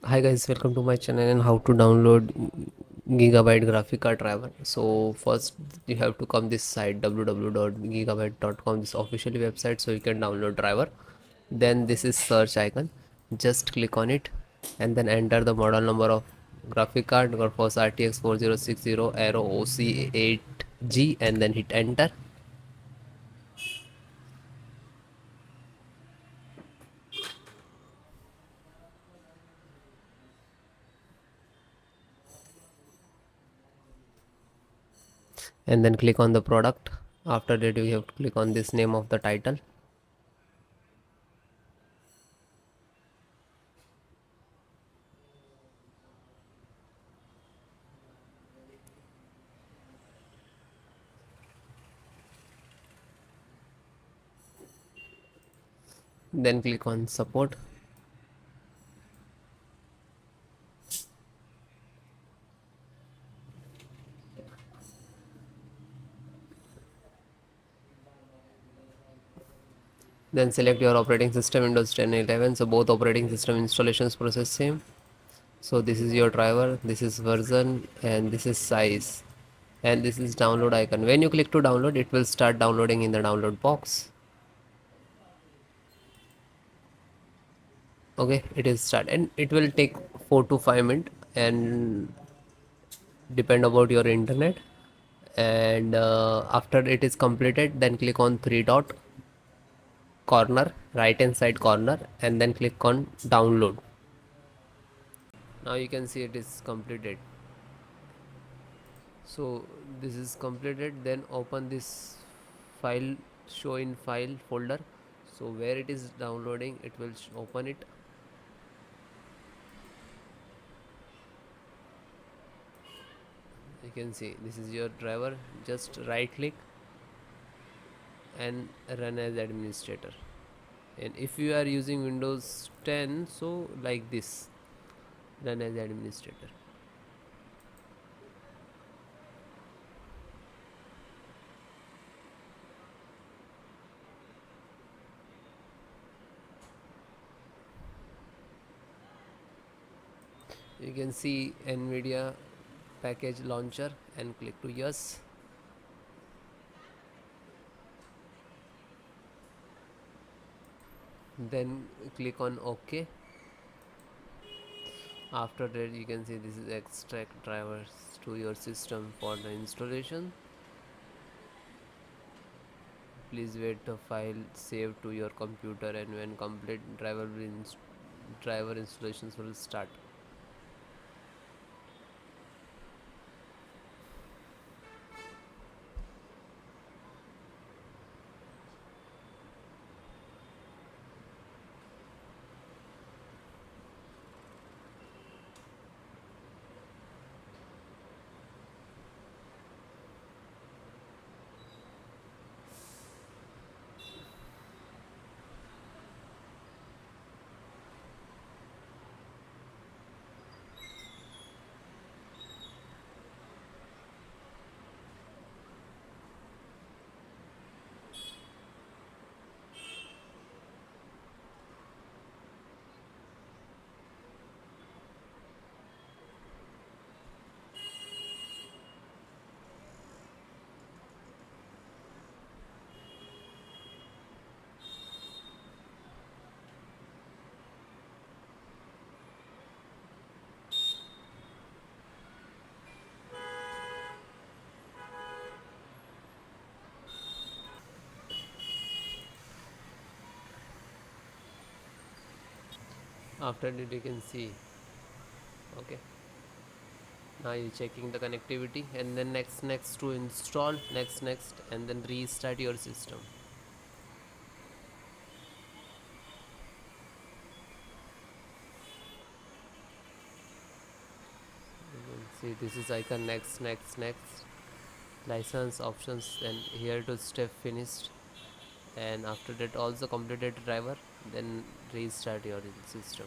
Hi guys, welcome to my channel and how to download Gigabyte graphic card driver. So first you have to come this site www.gigabyte.com, this officially website, so you can download driver. Then this is search icon, just click on it and then enter the model number of graphic card or for RTX 4060 AERO OC8G and then hit enter. And then click on the product. After that you have to click on this name of the title. Then click on support. Then select your operating system, Windows 10 11. So both operating system installations process same. So this is your driver, this is version, and this is size, and this is download icon. When you click to download, it will start downloading in the download box. Okay, it is start and it will take 4 to 5 minutes and depend about your internet. And after it is completed, then click on three dot corner, right hand side corner, and then click on download. Now you can see it is completed. So this is completed, then open this file, show in file folder. So where it is downloading, it will open it. You can see this is your driver. Just right click and run as administrator. And if you are using Windows 10, so like this, run as administrator. You can see NVIDIA package launcher and click to yes. Then click on OK. After that, you can see this is extract drivers to your system for the installation. Please wait the file saved to your computer, and when complete, driver installations will start. After that, you can see, okay, now you're checking the connectivity, and then next to install, next, and then restart your system. You can see this is icon, next, license options, and here to step finished. And after that also completed driver, then restart your system.